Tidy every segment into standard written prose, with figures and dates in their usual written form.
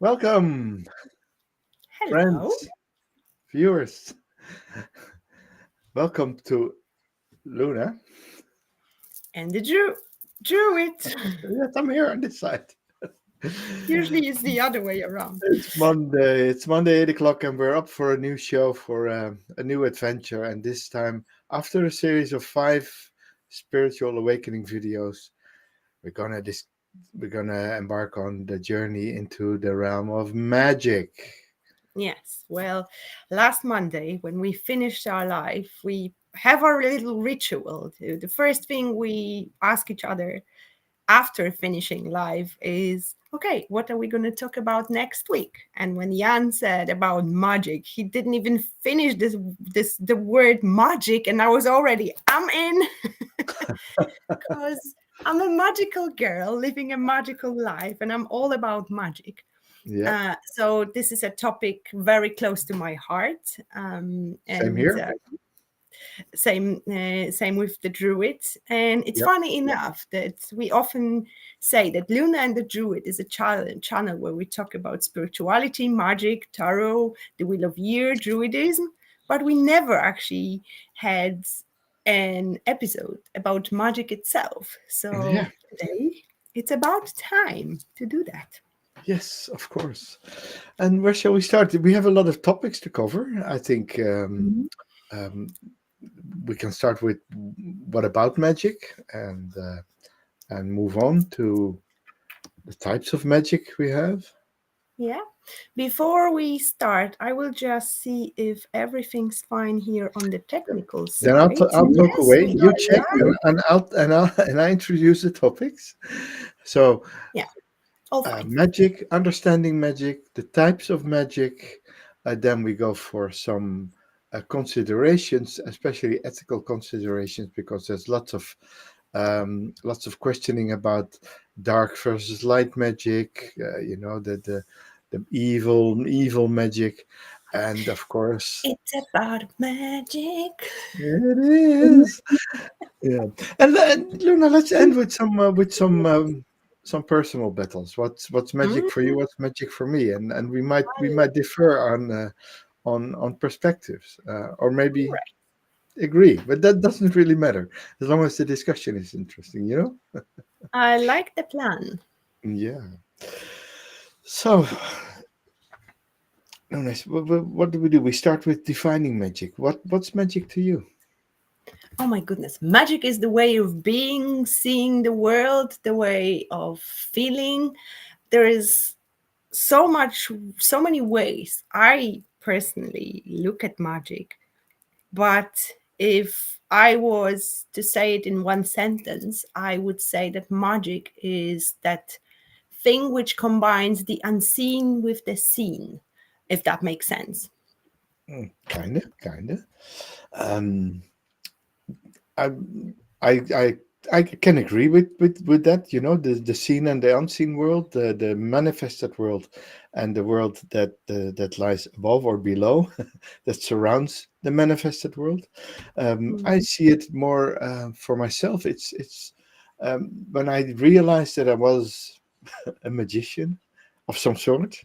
Welcome, Hello. friends, viewers. Welcome to Luna. And the Druid. Yes, I'm here on this side. Usually it's the other way around. It's Monday. It's Monday, 8 o'clock, and we're up for a new show for a new adventure. And this time, after a series of 5 spiritual awakening videos, we're gonna dis- we're gonna embark on the journey into the realm of magic. Yes. Well, last Monday, when we finished our life, we have our little ritual. The first thing we ask each other after finishing live is, okay, what are we going to talk about next week? And when Jan said about magic, he didn't even finish the word magic, and I was already, I'm in. Because I'm a magical girl living a magical life and I'm all about magic. Yeah, So this is a topic very close to my heart. same And here. same with the Druids. And it's Yep. funny enough that we often say that Luna and the Druid is a channel where we talk about spirituality, magic, tarot, the Wheel of Year, Druidism, but we never actually had an episode about magic itself. Yeah. So today it's about time to do that. Yes, of course. And where shall we start? We have a lot of topics to cover. I think um, we can start with what about magic, and move on to the types of magic we have. Yeah. Before we start, I will just see if everything's fine here on the technical Then side. I'll talk Yes, away. we You are check, live. and I introduce the topics. So, Yeah, all fine. magic, understanding magic, the types of magic. Then we go for some considerations, especially ethical considerations, because there's lots of questioning about dark versus light magic. The evil magic, and of course It's about magic. it is. Yeah, and Luna, let's end with some personal battles. What's magic for you? Mm, What's magic for me? And we might differ on perspectives, or maybe right. agree, but that doesn't really matter as long as the discussion is interesting. I like the plan. Yeah. So, Luna, what do we do? We start with defining magic. What's magic to you? Oh my goodness. Magic is the way of being, seeing the world, the way of feeling. There is so many ways I personally look at magic. But if I was to say it in one sentence, I would say that magic is that thing which combines the unseen with the seen, if that makes sense. Kinda. Um, I I I can agree with that. The seen and the unseen world, the manifested world, and the world that lies above or below, that surrounds the manifested world. I Mhm. see it more for myself. It's when I realized that I was a magician of some sort.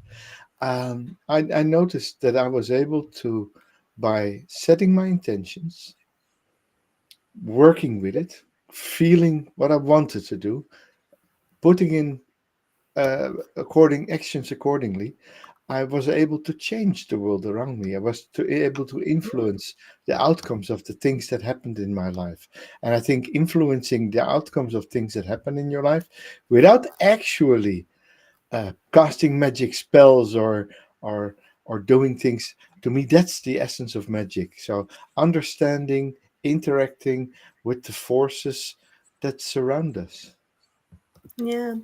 I noticed that I was able to, by setting my intentions, working with it, feeling what I wanted to do, putting in according actions accordingly, I was able to change the world around me. I was able to influence the outcomes of the things that happened in my life. And I think influencing the outcomes of things that happen in your life without actually casting magic spells or or doing things, to me that's the essence of magic. So understanding, interacting with the forces that surround us. Yeah.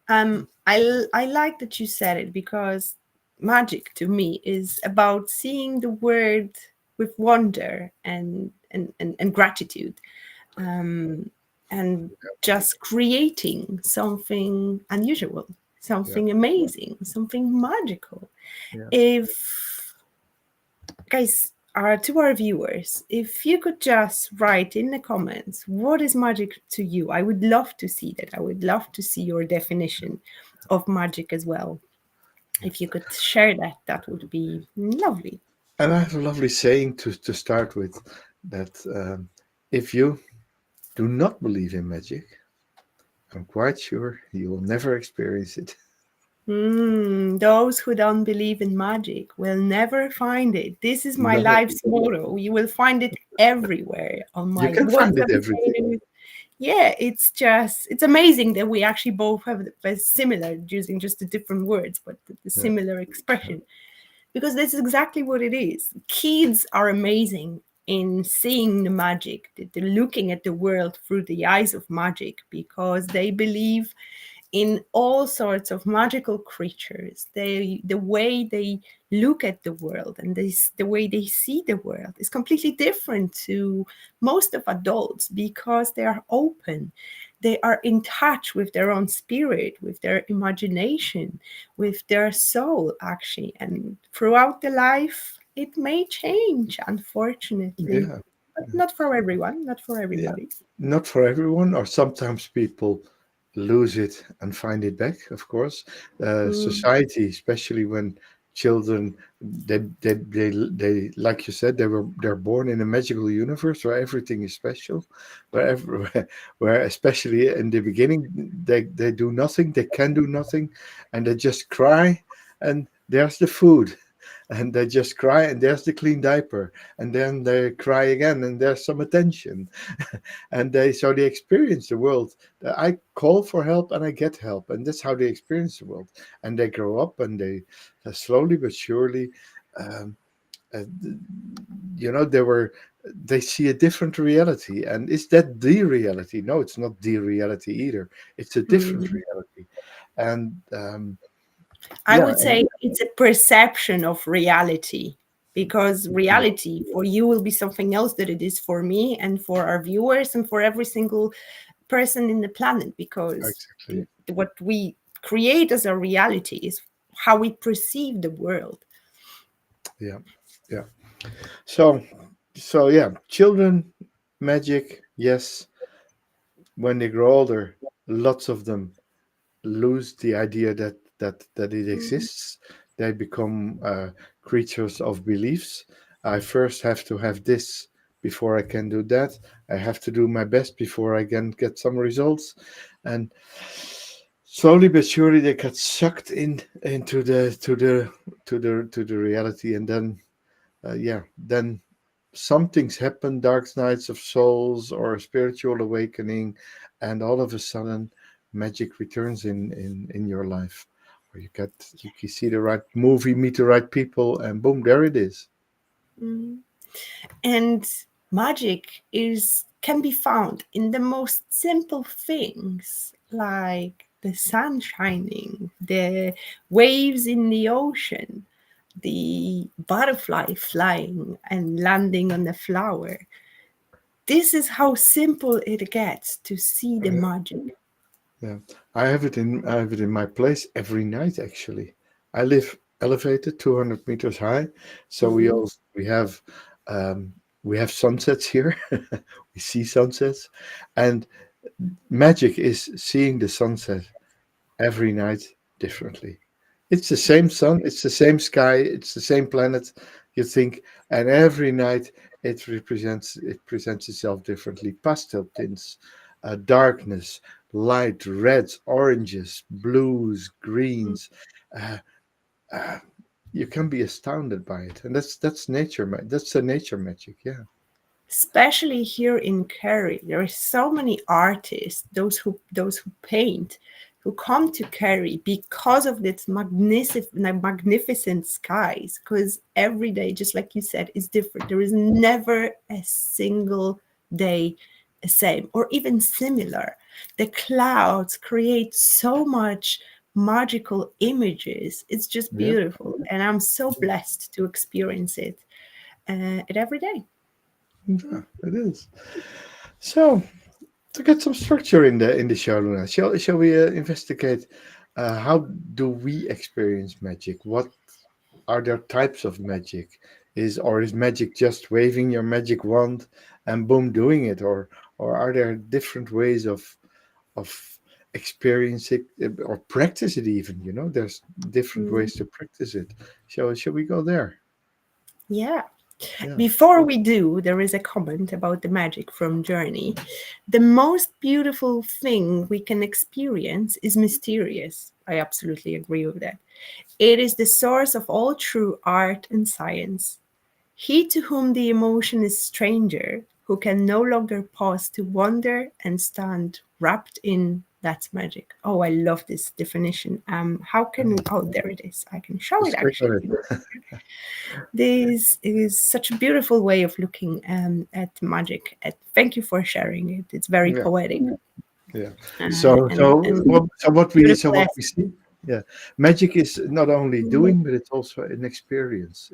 I like that you said it because magic to me is about seeing the world with wonder and gratitude. Um, and just creating something unusual, Yeah, something amazing, something magical. yeah. If guys are to our viewers, if you could just write in the comments what is magic to you, I would love to see that. I would love to see your definition of magic as well. If you could share that, that would be lovely. And I have a lovely saying to start with that if you do not believe in magic, I'm quite sure you will never experience it. Those who don't believe in magic will never find it. This is my No, life's motto. You will find it everywhere on you my can find it everything. website. Yeah, it's amazing that we actually both have a similar, using just the different words, but the Yeah, similar expression. Because that's exactly what it is. Kids are amazing in seeing the magic, they're looking at the world through the eyes of magic because they believe in all sorts of magical creatures. The way they look at the world and the way they see the world is completely different to most of adults because they are open. They are in touch with their own spirit, with their imagination, with their soul, actually. And throughout the life, it may change, unfortunately, yeah, but not for everyone, not for yeah. everybody. Not for everyone, or sometimes people lose it and find it back. Of course, Mm, society, especially when children, they like you said, they're born in a magical universe where everything is special, where especially in the beginning they do nothing, they can do nothing, and they just cry, and there's the food. And they just cry, and there's the clean diaper, and then they cry again, and there's some attention, and they experience the world. I call for help and I get help, and that's how they experience the world. And they grow up, and they slowly but surely, um, uh, they see a different reality. And is that the reality? No, it's not the reality either. It's a different mm. reality. And I yeah, would say it's a perception of reality because yeah, reality for you will be something else that it is for me and for our viewers and for every single person in the planet because exactly. what we create as a reality is how we perceive the world. Yeah, yeah. So, so yeah, children, magic, yes. When they grow older, lots of them lose the idea that it Mm, exists. They become creatures of beliefs. I first have to have this before I can do that. I have to do my best before I can get some results, and slowly but surely they get sucked in into the reality, and then then some things happen, dark nights of souls or a spiritual awakening, and all of a sudden magic returns in your life, or you see the right movie, meet the right people, and boom, there it is. mm. And magic is can be found in the most simple things like the sun shining, the waves in the ocean, the butterfly flying and landing on the flower. This is how simple it gets to see the Yeah, magic. yeah. I have it in my place every night, actually. I live elevated 200 meters high, so Mhm. um, we have sunsets here. We see sunsets, and magic is seeing the sunset every night differently. It's the same sun, it's the same sky, it's the same planet, you think, and every night it presents itself differently. Pastel tints, darkness, light, reds, oranges, blues, greens. Uh, uh, you can be astounded by it, and that's nature. That's the nature magic. Yeah, Especially here in Kerry, there are so many artists, those who paint, who come to Kerry because of its magnificent skies. Because every day, just like you said, is different. There is never a single day the same or even similar. The clouds create so much magical images. It's just yeah, beautiful, and I'm so blessed to experience it every day. yeah, it is. So, to get some structure in the show, Luna, shall we investigate how do we experience magic? What are there types of magic? Is magic just waving your magic wand and boom doing it, or are there different ways of experience it or practice it even. There's different Mm, ways to practice it. Shall we go there? yeah. Yeah. Before we do, there is a comment about the magic from Journey. The most beautiful thing we can experience is mysterious. I absolutely agree with that. It is the source of all true art and science. He to whom the emotion is stranger, who can no longer pause to wonder and stand wrapped in that's magic. Oh, I love this definition. How can we? Oh, there it is. I can show it Let's click on actually. it. This is such a beautiful way of looking at magic. Thank you for sharing it. It's very Yeah. poetic Yeah. So and what we beautiful. see. Yeah. Magic is not only doing, but it's also an experience.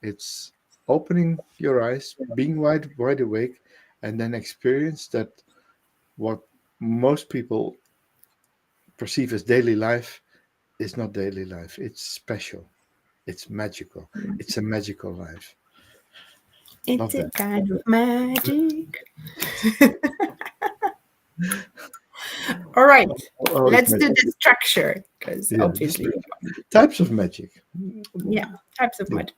It's opening your eyes, being wide awake, and then experience that what most people perceive as daily life is not daily life. It's special. It's magical. It's a magical life. It's Love a that. kind of magic. All right, Oh, it's let's do magic. the structure because Yeah. obviously, Types of magic. yeah, types of Yeah. magic.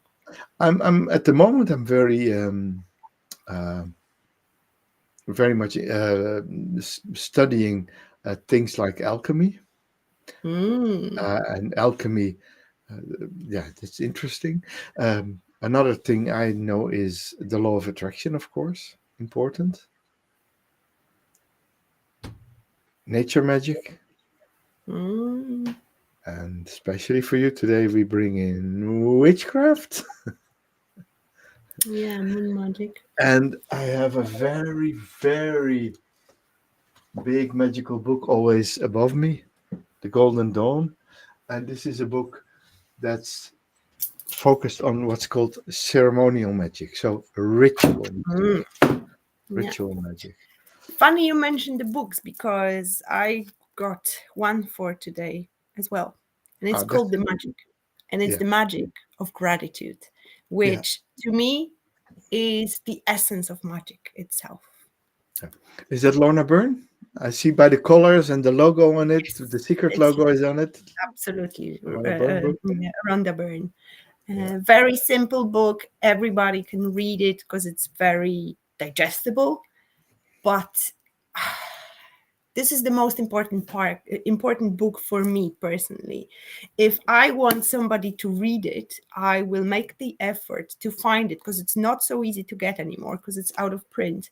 I'm at the moment. I'm uh, very much studying things like alchemy. Mm, And alchemy, uh, yeah, that's interesting. Another thing I know is the law of attraction, of course, important. Nature magic, mm, and especially for you today, we bring in witchcraft. yeah, moon magic. And I have a very, very big magical book always above me, The Golden Dawn. And this is a book that's focused on what's called ceremonial magic, so ritual magic. Mm, yeah. Ritual magic. Funny you mentioned the books because I got one for today as well. And it's Ah, that's called The Magic. And it's yeah, the magic of gratitude, yeah, which to me is the essence of magic itself. yeah. Is that Lorna Byrne? I see by the colors and the logo on it. The secret It's logo is on it. absolutely Lorna Byrne book. yeah, Rhonda Byrne. Yeah, Very simple book. Everybody can read it because it's very digestible. But this is the most important book for me personally. If I want somebody to read it, I will make the effort to find it because it's not so easy to get anymore because it's out of print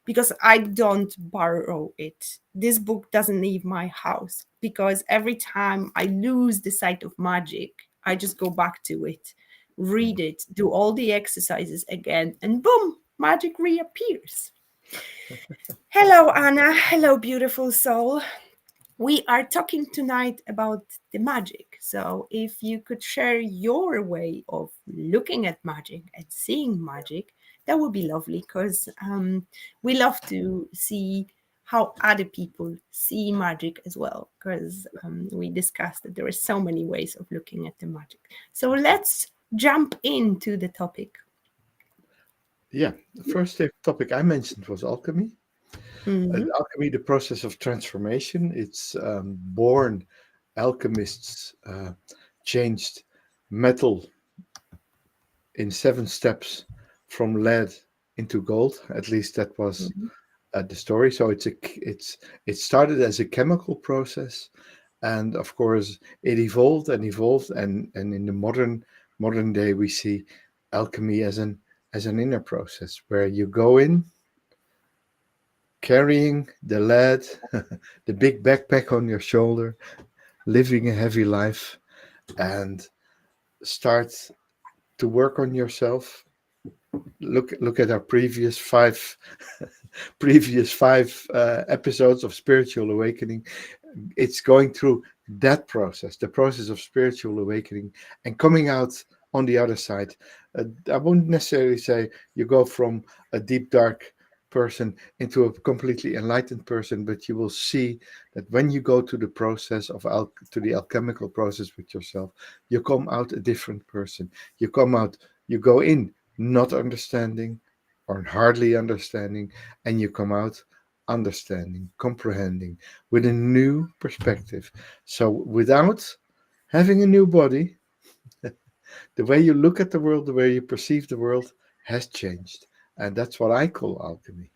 because I don't borrow it. This book doesn't leave my house because every time I lose the sight of magic, I just go back to it, read it, do all the exercises again, and boom, magic reappears. Hello, Anna. Hello, beautiful soul. We are talking tonight about the magic. So, if you could share your way of looking at magic and seeing magic, that would be lovely because we love to see how other people see magic as well. Because we discussed that there are so many ways of looking at the magic. So, let's jump into the topic. yeah. The first topic I mentioned was alchemy. Mhm. Alchemy, the process of transformation. It's born. Alchemists changed metal in 7 steps from lead into gold. At least that was Mhm. the story. So it started as a chemical process, and of course it evolved and evolved, and in the modern day we see alchemy as an inner process where you go in carrying the lead, the big backpack on your shoulder, living a heavy life, and start to work on yourself. Look at our previous five episodes of spiritual awakening. It's going through that process, the process of spiritual awakening, and coming out on the other side. I wouldn't necessarily say you go from a deep dark person into a completely enlightened person, but you will see that when you go to the process of to the alchemical process with yourself, you come out a different person. You go in not understanding or hardly understanding, and you come out understanding, comprehending, with a new perspective. So without having a new body, the way you look at the world, the way you perceive the world has changed. And that's what I call alchemy.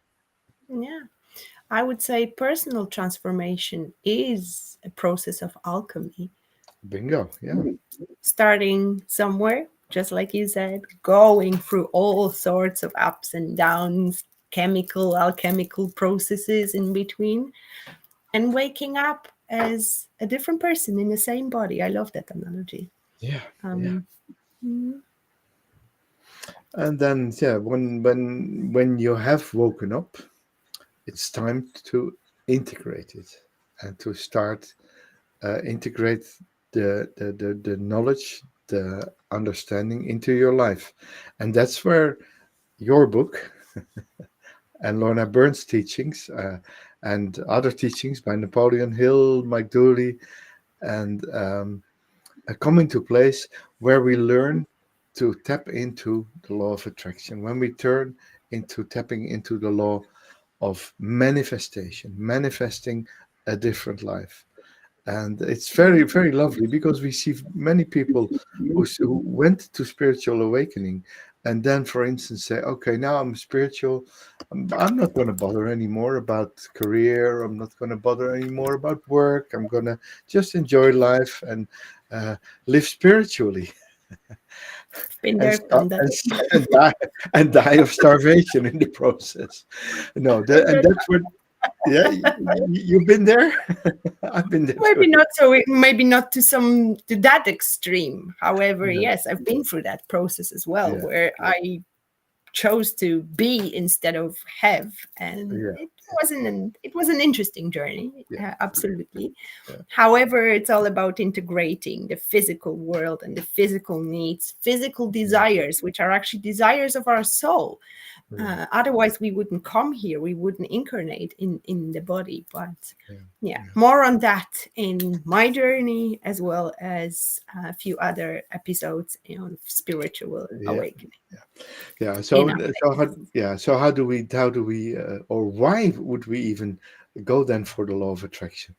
Yeah. I would say personal transformation is a process of alchemy, Bingo. Yeah. starting somewhere, just like you said, going through all sorts of ups and downs, chemical, alchemical processes in between, and waking up as a different person in the same body. I love that analogy. Yeah. Yeah. Um, mm, And then, yeah, when you have woken up, it's time to integrate it and to start integrate the knowledge, the understanding into your life. And that's where your book and Lorna Burns' teachings and other teachings by Napoleon Hill, Mike Dooley, and come into place, where we learn to tap into the law of attraction. When we turn into tapping into the law of manifestation, manifesting a different life. And it's very, very lovely because we see many people who went to spiritual awakening and then, for instance, say, okay, now I'm spiritual. I'm not going to bother anymore about career. I'm not going to bother anymore about work. I'm going to just enjoy life and uh, live spiritually been and, there, done that. and die of starvation in the process. No, and that's what, yeah, you've been there. I've been there too. Maybe not so, maybe not to some to that extreme. However, Yeah, yes, I've been through that process as well, yeah, where I chose to be instead of have, and yeah, it was an interesting journey, yeah, absolutely. yeah, However, it's all about integrating the physical world and the physical needs, physical desires, which are actually desires of our soul. yeah, Otherwise, we wouldn't come here. We wouldn't incarnate in the body. But yeah, yeah, yeah, more on that in my journey, as well as a few other episodes on spiritual yeah, awakening yeah. in So, our so how do we, or why would we even go then for the law of attraction?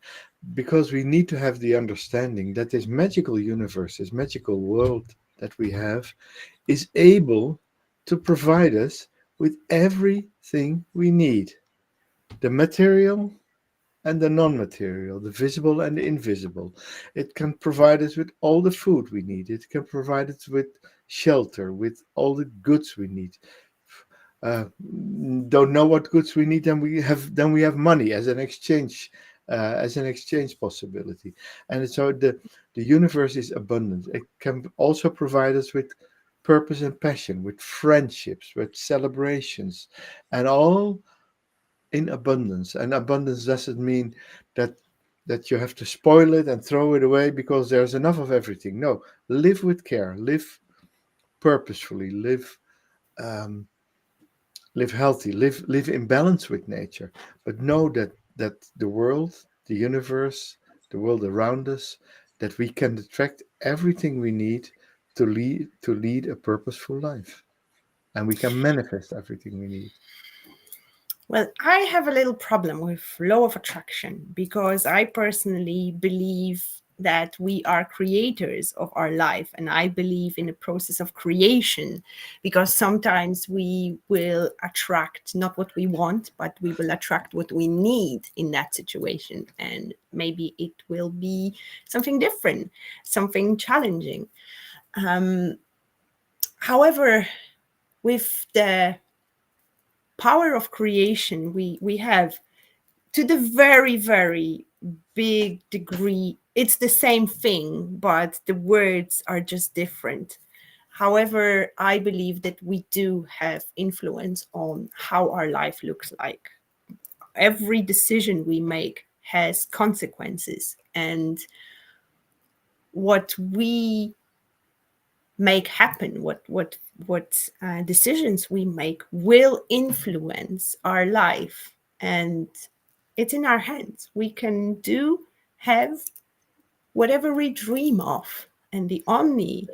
Because we need to have the understanding that this magical universe, this magical world that we have, is able to provide us with everything we need. The material and the non material, the visible and the invisible. It can provide us with all the food we need, it can provide us with shelter, with all the goods we need. Uh, don't know what goods we need, then we have money as an exchange possibility. And so the universe is abundant. It can also provide us with purpose and passion, with friendships, with celebrations, and all in abundance. And abundance doesn't mean that you have to spoil it and throw it away because there's enough of everything. No, live with care, live purposefully, um, live healthy, live in balance with nature. But know that the world, the universe, the world around us, that we can attract everything we need to lead a purposeful life, and we can manifest everything we need. Well, I have a little problem with law of attraction because I personally believe that we are creators of our life, and I believe in the process of creation, because sometimes we will attract not what we want, but we will attract what we need in that situation, and maybe it will be something different, something challenging. um, However, with the power of creation we have, to the very, very big degree, it's the same thing, but the words are just different. However, I believe that we do have influence on how our life looks like. Every decision we make has consequences, and what we make happen, what decisions we make will influence our life, and it's in our hands. We can do, have whatever we dream of, and the only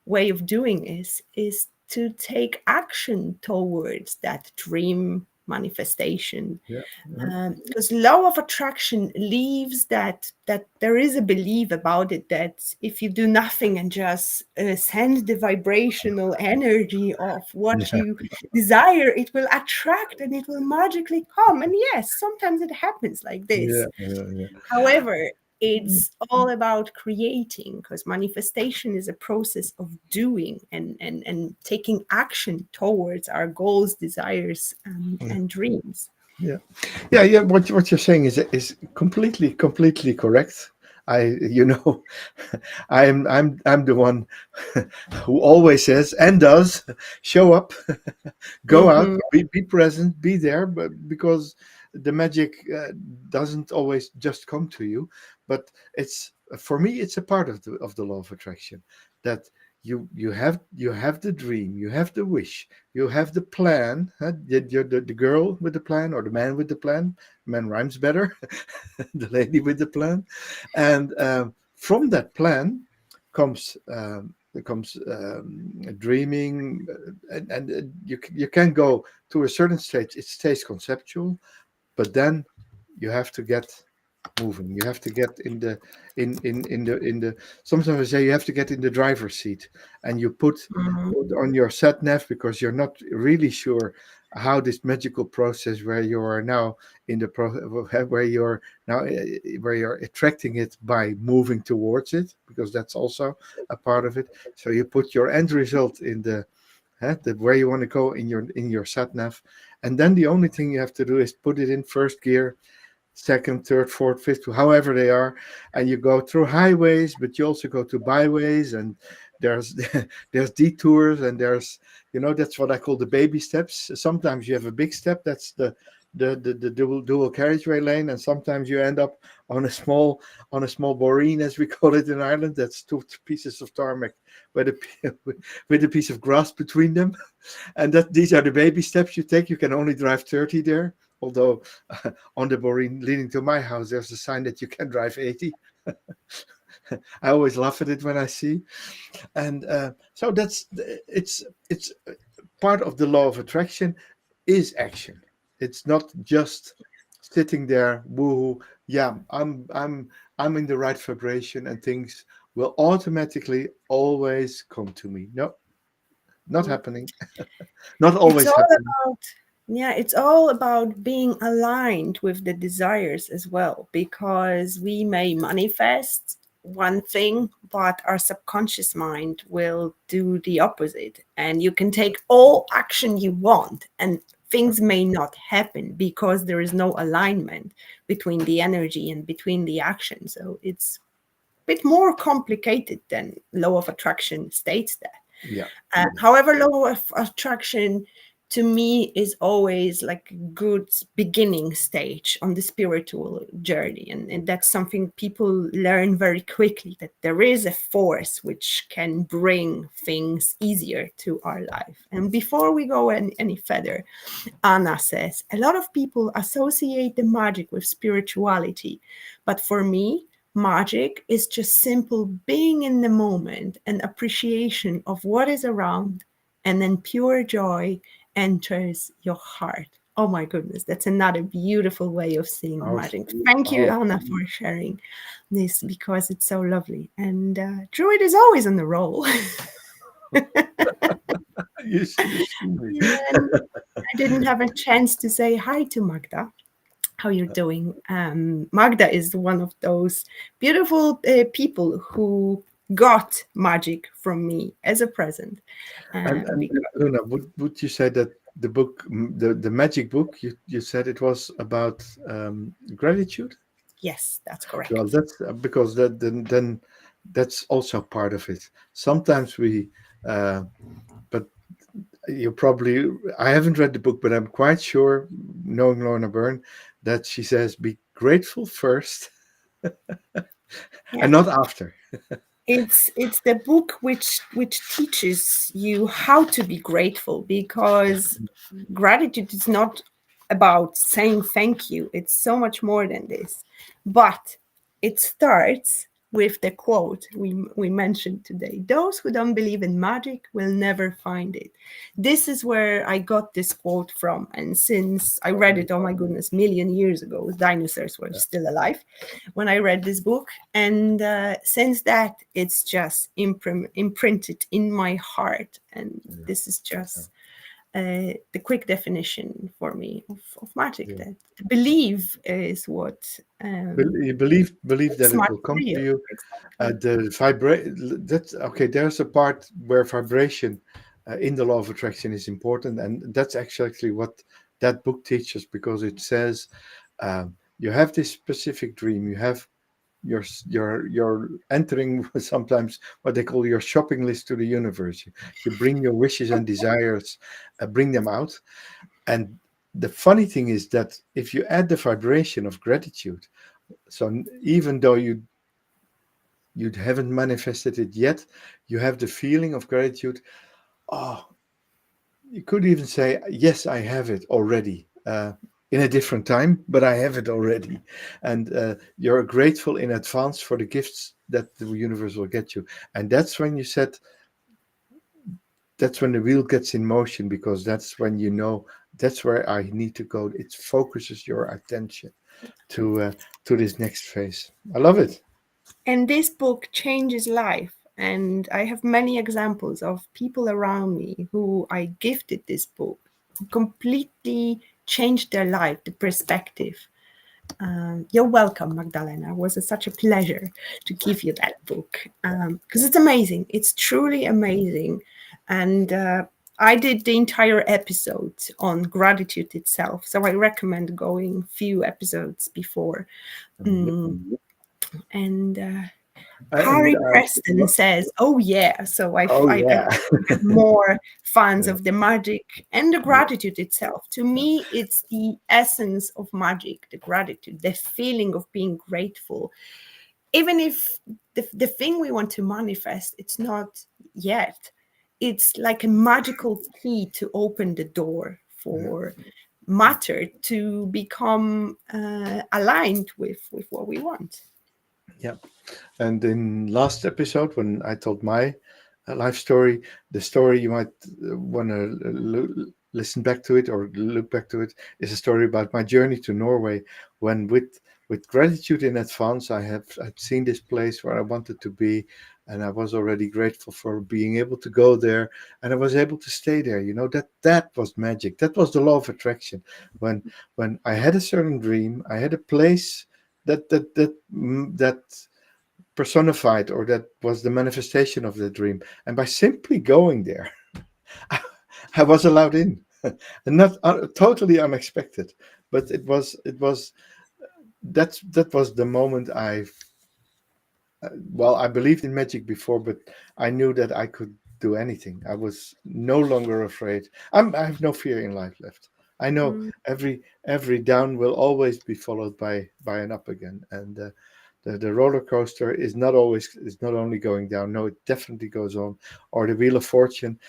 way of doing is to take action towards that dream, manifestation. Yeah. Because law of attraction leaves that there is a belief about it that if you do nothing and just send the vibrational energy of what Yeah. you desire, it will attract and it will magically come. And yes, sometimes it happens like Yeah. this. Yeah. Yeah. However, it's all about creating, because manifestation is a process of doing and taking action towards our goals, desires, and dreams. Yeah, yeah, yeah. What you're saying is completely correct. You know, I'm the one who always says and does show up, go out, Mhm. be present, be there, but because the magic doesn't always just come to you, but it's for me it's a part of the law of attraction that you have the dream, you have the wish, you have the plan. Huh? You're the girl with the plan or the man with the plan. Man rhymes better. The lady with the plan, and from that plan comes dreaming, and you can go to a certain stage. It stays conceptual, but then you have to get moving. You have to get in the sometimes I say you have to get in the driver's seat, and you put on your sat nav because you're not really sure how this magical process where you are now in the where you're now where you're attracting it by moving towards it, because that's also a part of it. So you put your end result in the where you want to go in your sat nav, and then the only thing you have to do is put it in first gear, second, third, fourth, fifth, however they are, and you go through highways, but you also go to byways, and there's there's detours, and there's that's what I call the baby steps. Sometimes you have a big step, that's the dual carriageway lane, and sometimes you end up on a small boreen, as we call it in Ireland. That's two pieces of tarmac with a with a piece of grass between them, and that these are the baby steps you take. You can only drive 30 there, although on the boreen leading to my house there's a sign that you can drive 80. I always laugh at it when I see, and so it's part of the law of attraction is action. It's not just sitting there woohoo, yeah, I'm in the right vibration and things will automatically always come to me. No, not happening. Not It's always all happening. about, yeah, it's all about being aligned with the desires as well, because we may manifest one thing, but our subconscious mind will do the opposite. And you can take all action you want, and things may not happen because there is no alignment between the energy and between the action. So it's a bit more complicated than law of attraction states that. Yeah. However, law of attraction to me is always like a good beginning stage on the spiritual journey. And that's something people learn very quickly, that there is a force which can bring things easier to our life. And before we go any further, Anna says, a lot of people associate the magic with spirituality. But for me, magic is just simple being in the moment and appreciation of what is around, and then pure joy enters your heart. Oh my goodness, that's another beautiful way of seeing Oh, magic. Thank you, oh, Anna, for sharing this because it's so lovely. And Druid is always on the roll. you see me. And I didn't have a chance to say hi to Magda. How you're doing? Magda is one of those beautiful people who got magic from me as a present. And Because, Luna, would you say that the book, the magic book, you said it was about gratitude? yes, that's Well, correct. that's because then that's also part of it. Sometimes uh, but you probably, I haven't read the book, but I'm quite sure, knowing Lorna Byrne, that she says be grateful first Yeah, and not after. it's the book which teaches you how to be grateful, because gratitude is not about saying thank you. It's so much more than this. But it starts with the quote we mentioned today. Those who don't believe in magic will never find it. This is where I got this quote from. And since I read it, oh my goodness, million years ago, dinosaurs were still alive when I read this book. And since that, it's just imprinted in my heart. And this is just the quick definition for me of magic. Yeah. That believe is what You believe that makes it magic will come to real. you. Exactly. The that's okay. There's a part where vibration in the law of attraction is important, and that's actually what that book teaches, because it says you have this specific dream. You have you're entering sometimes what they call your shopping list to the universe. You bring your wishes and desires, bring them out, and the funny thing is that if you add the vibration of gratitude, so even though you haven't manifested it yet, you have the feeling of gratitude. Oh, you could even say, yes, I have it already, in a different time, but I have it already. And you're grateful in advance for the gifts that the universe will get you. And that's when you said, that's when the wheel gets in motion, because that's when you know that's where I need to go. It focuses your attention to this next phase. I love it. And this book changes life. And I have many examples of people around me who I gifted this book, who completely changed their life, the perspective. You're welcome, Magdalena. It was such a pleasure to give you that book, because it's amazing. It's truly amazing. And I did the entire episode on gratitude itself. So I recommend going few episodes before. Yeah. And And Harry Preston says, "Oh yeah." So oh I yeah. have more fans Yeah. of the magic and the Yeah. gratitude itself. To me, it's the essence of magic, the gratitude, the feeling of being grateful. Even if the thing we want to manifest, it's not yet. It's like a magical key to open the door for matter to become aligned with what we want. Yeah. And in last episode, when I told my life story, the story you might want to listen back to it or look back to it, is a story about my journey to Norway. When with gratitude in advance, I'd seen this place where I wanted to be, and I was already grateful for being able to go there, and I was able to stay there. You know, that was magic. That was the law of attraction. When I had a certain dream, I had a place that personified, or that was the manifestation of the dream, and by simply going there, I was allowed in. And not totally unexpected, but it was that was the moment well, I believed in magic before, but I knew that I could do anything. I was no longer afraid. I have no fear in life left. I know Mm. every down will always be followed by an up again, and the roller coaster is not only going down. No, it definitely goes on. Or the wheel of fortune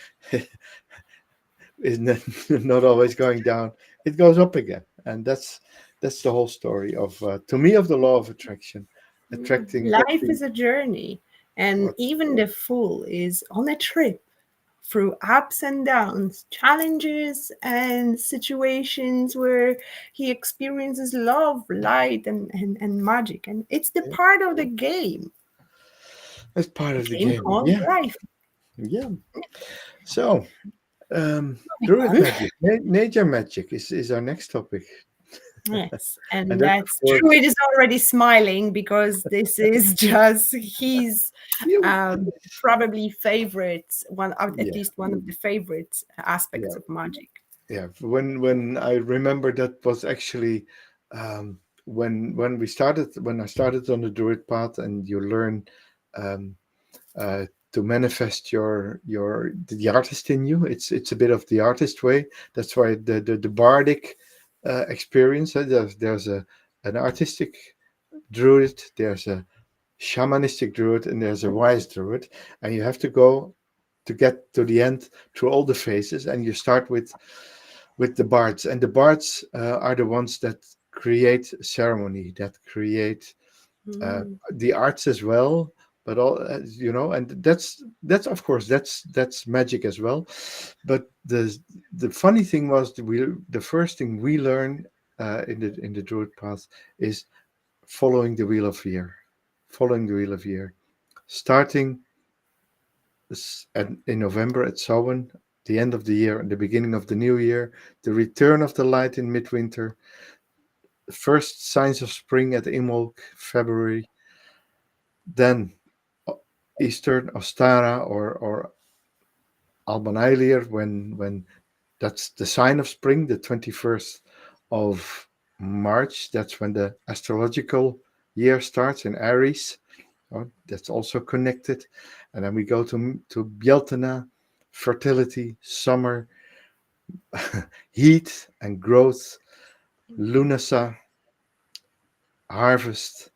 is not, not always going down. It goes up again, and that's the whole story of to me, of the law of attraction, attracting. Life is a journey, and even the fool is on a trip through ups and downs, challenges, and situations where he experiences love, light, and magic. And it's the part of That's part the of the game game. called Yeah, life. yeah. So, Moving Druid on. magic, nature magic is our next topic, Yes, and and that's of that's course. Druid is already smiling because this is just his You, probably favorite one, at yeah, least one of the favorite aspects yeah, of magic. yeah. When I remember, that was actually when when I started on the Druid path, and you learn um, to manifest your the artist in you. It's a bit of the artist way. That's why the bardic experience. There's a an artistic druid. There's a shamanistic druid, and there's a wise druid, and you have to go to get to the end through all the phases, and you start with the bards, and the bards are the ones that create ceremony, that create Mm. the arts as well, but all and that's of course that's magic as well. But the funny thing was the first thing we learn in the Druid path is following the wheel of year, following the wheel of year, starting in November at Samhain, the end of the year and the beginning of the new year, the return of the light in midwinter, the first signs of spring at Imbolc, February, then Eastern Ostara or Albanilier when that's the sign of spring, the 21st of March. That's when the astrological year starts in Aries. Oh, that's also connected. And then we go to Bjeltena, fertility, summer, heat and growth, Lunasa, harvest,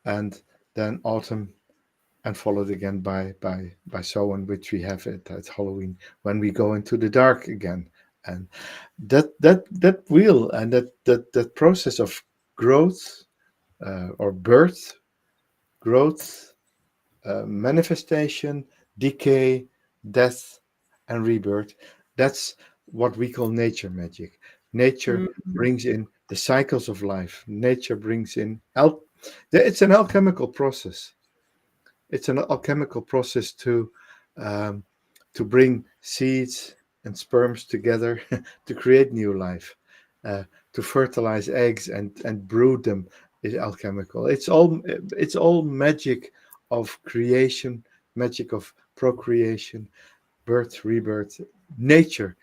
and then autumn, and followed again by Samhain, which we have at Halloween when we go into the dark again. And that wheel and that process of growth or birth, growth, manifestation, decay, death, and rebirth. That's what we call nature magic. Nature Mm. brings in the cycles of life. Nature brings in it's an alchemical process. It's an alchemical process um, to bring seeds and sperms together to create new life, uh, to fertilize eggs and brood them is alchemical. It's all magic of creation, magic of procreation, birth, rebirth, nature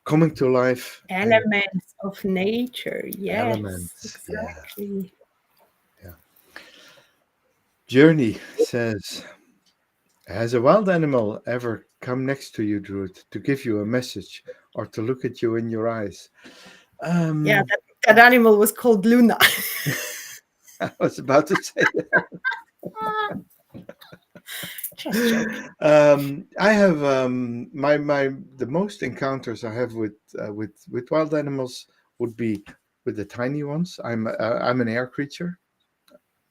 coming to life and Elements of nature. Yes, elements. Yeah, exactly. yeah. Journey says, has a wild animal ever come next to you, Druid, to give you a message or to look at you in your eyes? Yeah, Um, that animal was called Luna. I was about to say that. Just joking. I have my the most encounters I have with wild animals would be with the tiny ones. I'm an air creature.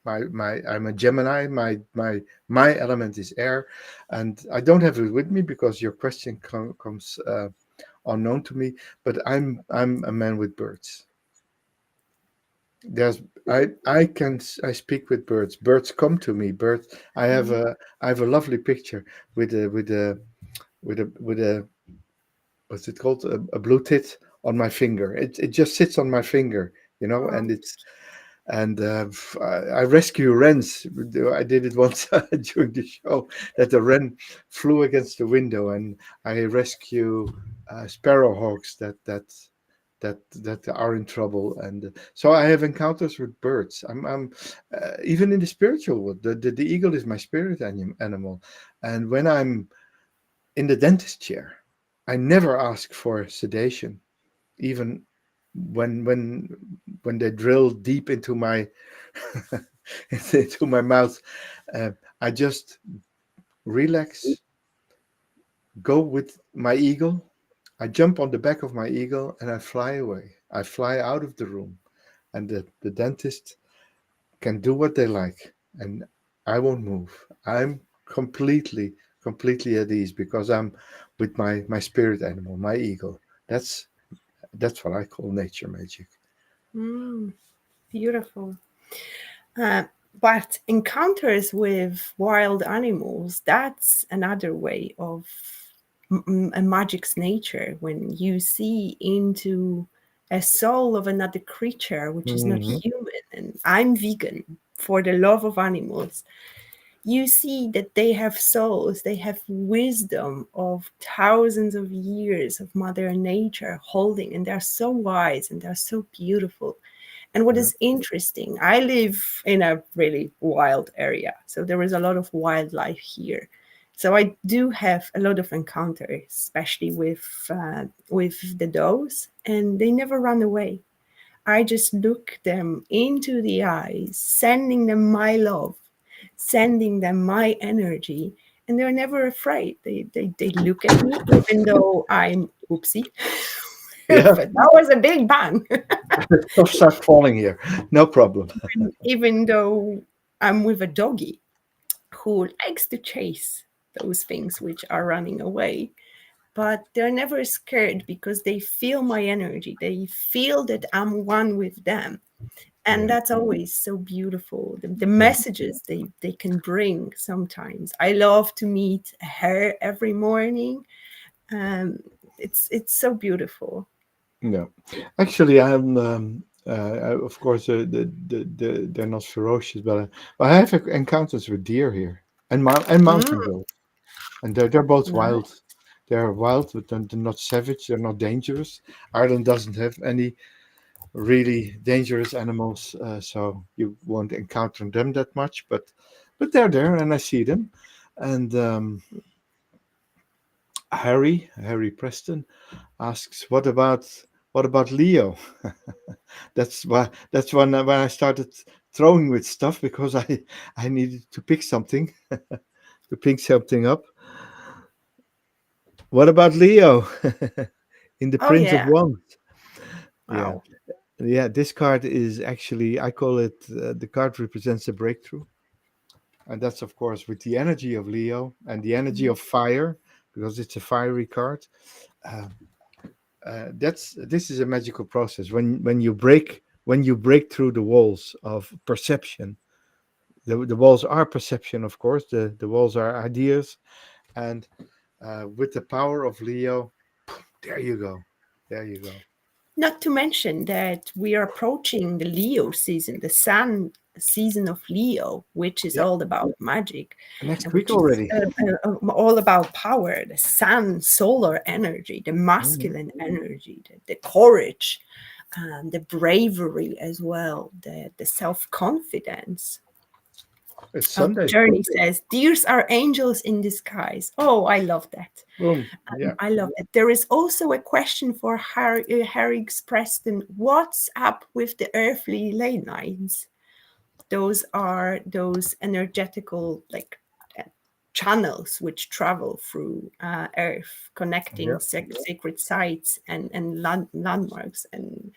I'm a Gemini. My element is air, and I don't have it with me because your question comes unknown to me. But I'm a man with birds. There's I speak with birds. Birds come to me. Birds. I have a lovely picture with a what's it called, a blue tit on my finger. It just sits on my finger, Oh, and I rescue wrens. I did it once during the show that the wren flew against the window, and I rescue sparrowhawks that are in trouble. And so I have encounters with birds. I'm even in the spiritual world. The eagle is my spirit animal, and when I'm in the dentist chair, I never ask for sedation, even when they drill deep into my into my mouth. Uh, I just relax, go with my eagle. I jump on the back of my eagle and I fly away. I fly out of the room, and the dentist can do what they like, and I won't move. I'm completely at ease because I'm with my spirit animal, my eagle. That's what I call nature magic. mm, beautiful. Uh, but encounters with wild animals, that's another way of a magic's nature when you see into a soul of another creature which is not Hmm. human. And I'm vegan for the love of animals. You see that they have souls, they have wisdom of thousands of years of Mother Nature holding, and they're so wise and they're so beautiful. And what Yeah. is interesting, I live in a really wild area, so there is a lot of wildlife here. So I do have a lot of encounters, especially with the does, and they never run away. I just look them into the eyes, sending them my love, sending them my energy, and they're never afraid. They look at me, even though I'm oopsie. Yeah, But that was a big bang. stuff start falling here. No problem. Even though I'm with a doggy who likes to chase those things which are running away, but they're never scared because they feel my energy. They feel that I'm one with them. And Yeah, that's always so beautiful. The yeah, messages they can bring sometimes. I love to meet her every morning. It's so beautiful. yeah. Actually, I'm. Of course, they're not ferocious, but I have encounters with deer here and mountain Mm, goats, and they're both nice. wild. They're wild, but they're not savage. They're not dangerous. Ireland doesn't have any really dangerous animals, so you won't encounter them that much. But they're there, and I see them. And Harry Preston asks, "What about Leo?" That's when I started throwing with stuff because I needed to pick something to pick something up. What about Leo in the Oh Prince of yeah. Wands? Yeah, Wow. yeah. This card is actually I call it the card represents a breakthrough, and that's of course with the energy of Leo and the energy of fire because it's a fiery card. Uh, that's this is a magical process when you break through the walls of perception. The walls are perception, of course. The walls are ideas, and with the power of Leo, there you go, there you go. Not to mention that we are approaching the Leo season, the sun season of Leo, which is Yeah, all about magic, next and week which is already. all about power, the sun, solar energy, the Mhm. masculine energy, the courage, the bravery as well, the self confidence. It's Oh, Sunday. Journey says, "Deers are angels in disguise." Oh, I love that. Boom. Yeah. I love it. There is also a question for Harry Preston. What's up with the earthly ley lines? Those are those energetical like uh, channels which travel through Earth, connecting Yeah. sacred sites and landmarks, and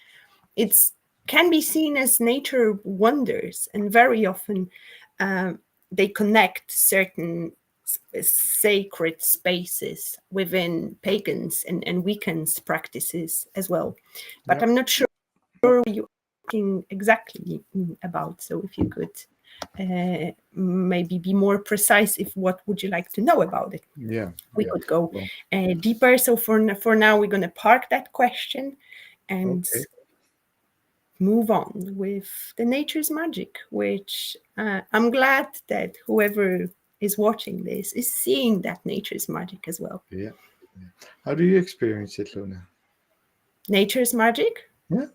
it's can be seen as nature wonders, and very often um, they connect certain sacred spaces within pagans and Wiccans practices as well. But Yeah. I'm not sure what you're asking exactly about. So if you could maybe be more precise, if what would you like to know about it? Yeah. We Yeah. could go Well, deeper. So for now, we're going to park that question and okay. move on with the nature's magic, which I'm glad that whoever is watching this is seeing that nature's magic as well. Yeah. Yeah. How do you experience it, Luna? Nature's magic? Yeah.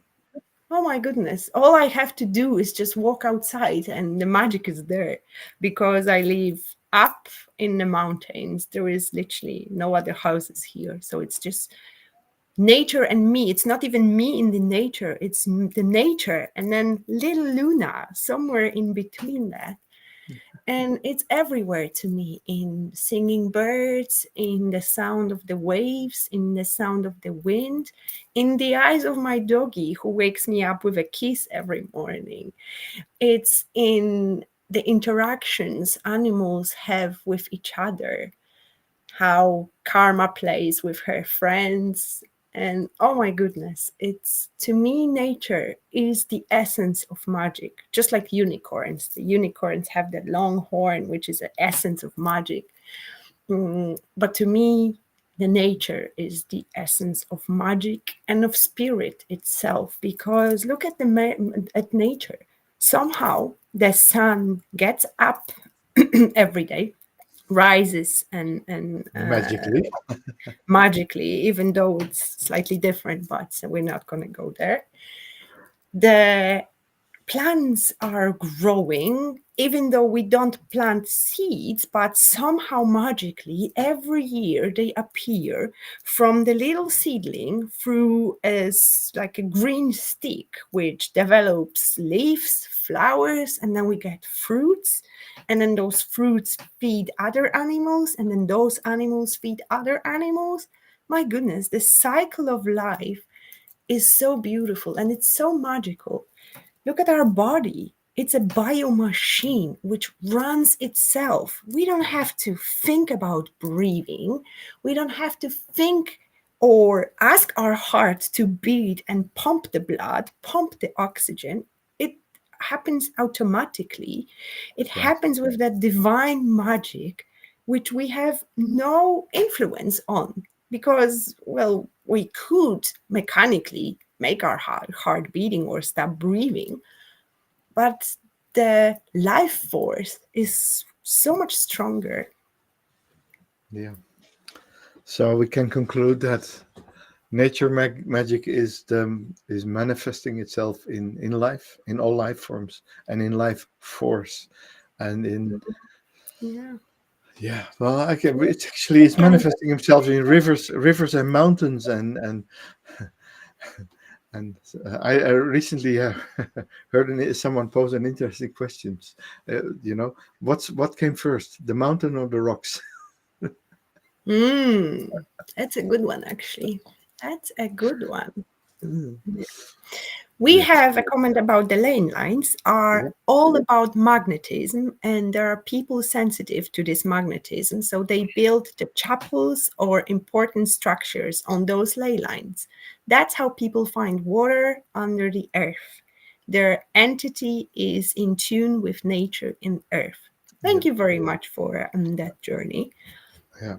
Oh my goodness. All I have to do is just walk outside and the magic is there because I live up in the mountains. There is literally no other houses here. So it's just nature and me. It's not even me in the nature, it's the nature and then little Luna somewhere in between that. And it's everywhere to me, in singing birds, in the sound of the waves, in the sound of the wind, in the eyes of my doggy who wakes me up with a kiss every morning. It's in the interactions animals have with each other, how Karma plays with her friends. And oh my goodness, it's to me, nature is the essence of magic, just like unicorns. The unicorns have that long horn, which is the essence of magic. But to me, the nature is the essence of magic and of spirit itself. Because look at at nature. Somehow the sun gets up every day, rises and Magically. magically, even though it's slightly different, but we're not going to go there. The plants are growing, even though we don't plant seeds, but somehow magically every year they appear from the little seedling through as like a green stick, which develops leaves, flowers, and then we get fruits. And then those fruits feed other animals, and then those animals feed other animals. My goodness, the cycle of life is so beautiful and it's so magical. Look at our body. It's a biomachine which runs itself. We don't have to think about breathing. We don't have to think or ask our heart to beat and pump the blood, pump the oxygen. It happens automatically. It Right. happens with that divine magic, which we have no influence on because, well, we could mechanically make our heart beating or stop breathing, but the life force is so much stronger. Yeah. So we can conclude that nature magic is manifesting itself in life, in all life forms, and in life force, and in Yeah. yeah. Well, I can. It's actually it's manifesting himself in rivers and mountains, and I recently heard someone pose an interesting question. What came first, the mountain or the rocks? That's a good one, actually. That's a good one. Mm. We Yes. have a comment about the lane lines Yeah. are all about magnetism, and there are people sensitive to this magnetism, so they build the chapels or important structures on those ley lines. That's how people find water under the earth. Their entity is in tune with nature in earth. Yeah. Thank you very much for that journey. Yeah.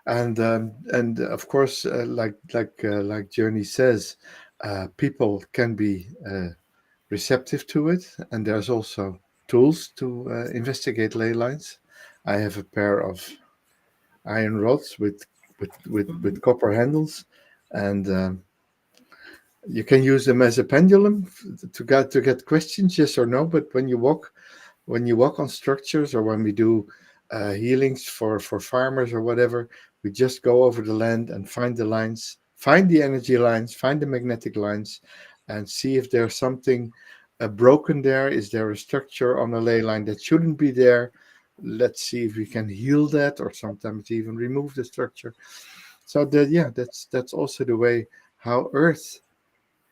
And of course, like Journey says, people can be receptive to it, and there's also tools to investigate ley lines. I have a pair of iron rods with copper handles, and you can use them as a pendulum to get questions, yes or no. But when you walk on structures, or when we do healings for farmers or whatever, we just go over the land and find the lines, find the energy lines, find the magnetic lines, and see if there's something broken there. Is there a structure on a ley line that shouldn't be there? Let's see if we can heal that, or sometimes even remove the structure. So that's also the way how Earth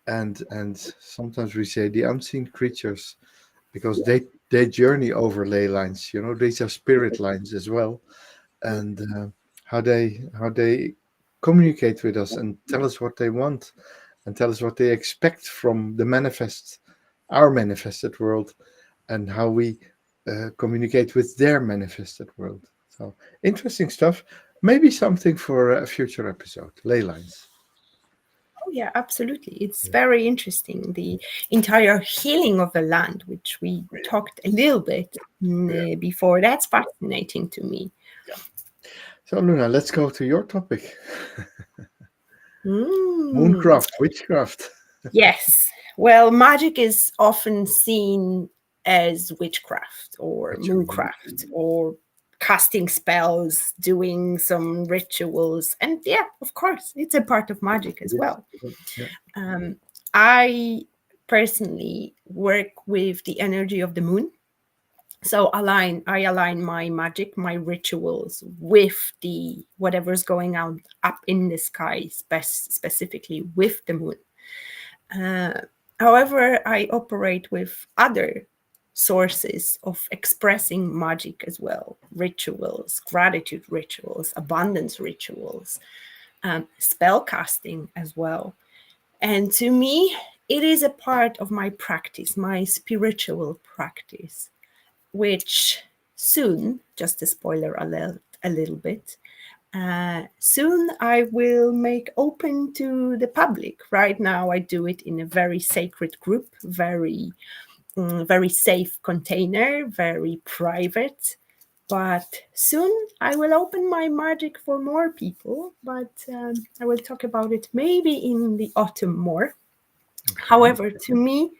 and sometimes we say the unseen creatures, because they journey over ley lines. These are spirit lines as well, and how they communicate with us and tell us what they want, and tell us what they expect from our manifested world, and how we communicate with their manifested world. So interesting stuff. Maybe something for a future episode. Ley lines. Oh, yeah, absolutely. It's Yeah. very interesting. The entire healing of the land, which we talked a little bit Yeah. before, that's fascinating to me. So Luna, let's go to your topic. Mm. Mooncraft, witchcraft. Yes. Well, magic is often seen as witchcraft or Witchery. mooncraft or casting spells, doing some rituals. And yeah, of course, it's a part of magic as Yes. well. Yeah. Um, I personally work with the energy of the moon. So I align my magic, my rituals with the whatever's going on up in the sky, specifically with the moon. Uh, However, I operate with other sources of expressing magic as well: rituals, gratitude rituals, abundance rituals, spell casting as well. And to me, it is a part of my practice, my spiritual practice, which soon, just a spoiler alert, a little bit, soon I will make open to the public. Right now, I do it in a very sacred group, very safe container, very private. But soon I will open my magic for more people. But I will talk about it maybe in the autumn more. Okay. However, to me,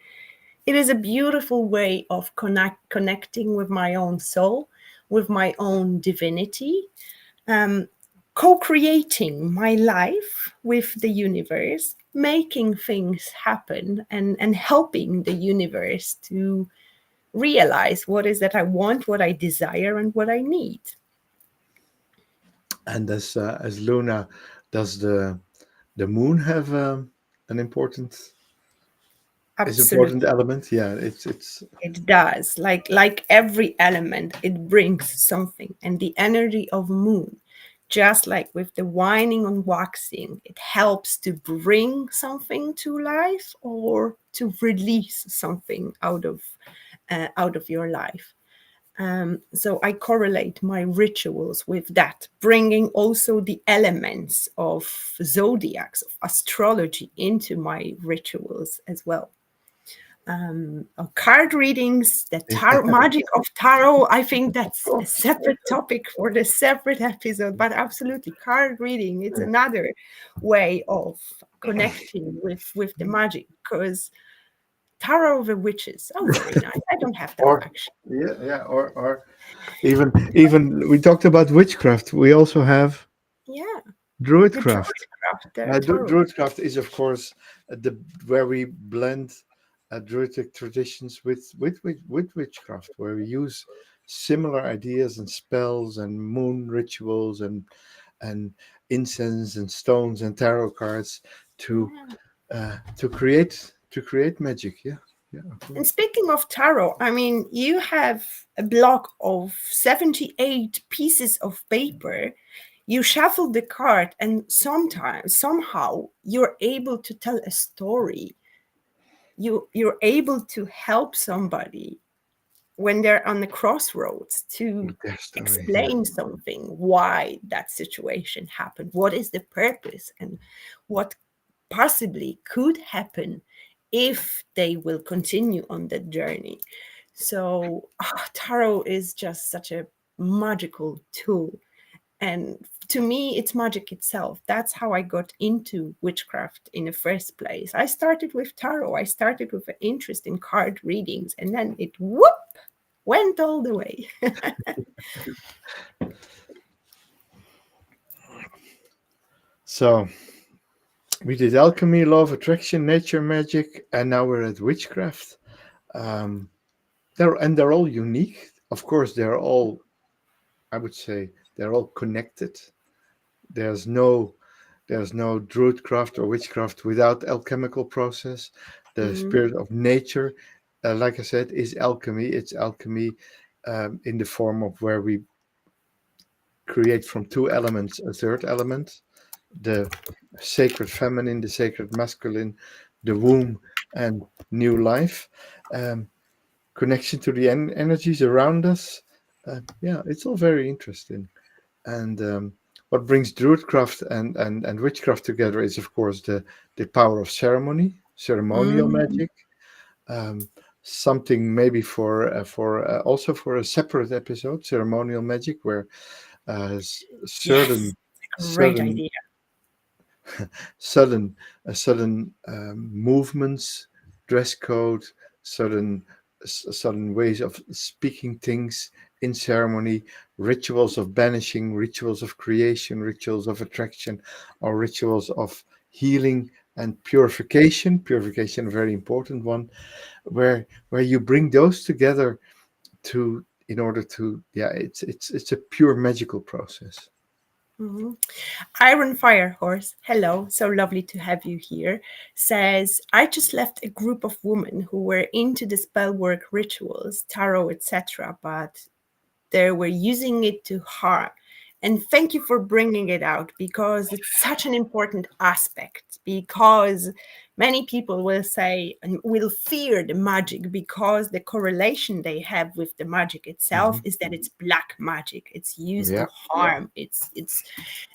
it is a beautiful way of connecting with my own soul, with my own divinity, um, co-creating my life with the universe, making things happen, and helping the universe to realize what is that I want, what I desire, and what I need. And as Luna, does the moon have an important is important Absolutely. element. Yeah, it's It does. Like every element, it brings something. And the energy of moon, just like with the winding and waxing, it helps to bring something to life or to release something out of your life. So I correlate my rituals with that, bringing also the elements of zodiacs, of astrology into my rituals as well. Card readings, the tarot, magic of tarot. I think that's a separate topic for the separate episode, but absolutely, card reading, it's another way of connecting with the magic because tarot of the witches. Oh, very nice. I don't have that or actually. yeah, or even we talked about witchcraft. We also have Yeah, the druidcraft. druidcraft, the tarot. Druidcraft is, of course, the where we blend Druidic traditions with witchcraft, where we use similar ideas and spells and moon rituals and incense and stones and tarot cards Yeah. to create magic. Yeah, yeah, of And course. speaking of tarot, I mean, you have a block of 78 pieces of paper. You shuffle the card, and sometimes, somehow, you're able to tell a story. You're able to help somebody when they're on the crossroads to With their story. Yeah, explain something, why that situation happened, what is the purpose, and what possibly could happen if they will continue on that journey. So, tarot is just such a magical tool. And to me, it's magic itself. That's how I got into witchcraft in the first place. I started with tarot, I started with an interest in card readings, and then it whoop went all the way. so we did alchemy, law of attraction, nature magic, and now we're at witchcraft. Um, they're all unique. Of course, they're all, I would say, they're all connected. There's no there's no druidcraft or witchcraft without alchemical process. The Mhm. spirit of nature, like I said, is alchemy. It's alchemy in the form of where we create from two elements a third element, the sacred feminine, the sacred masculine, the womb, and new life. Um, Connection to the energies around us. Yeah, it's all very interesting. And what brings druidcraft and witchcraft together is, of course, the power of ceremony, ceremonial Mm. magic. Um, Something maybe for also for a separate episode, ceremonial magic, where Yes, great certain idea. sudden sudden movements, dress code, sudden sudden ways of speaking things in ceremony, rituals of banishing, rituals of creation, rituals of attraction, or rituals of healing and purification. Purification, a very important one, where you bring those together to in order to yeah, it's a pure magical process. Mhm. Iron Fire Horse, hello, so lovely to have you here, says, I just left a group of women who were into the spell work rituals, tarot, etc., but they were using it to harm. And thank you for bringing it out because it's such an important aspect. Because many people will say and will fear the magic because the correlation they have with the magic itself Mhm. is that it's black magic. It's used Yeah, to harm. It's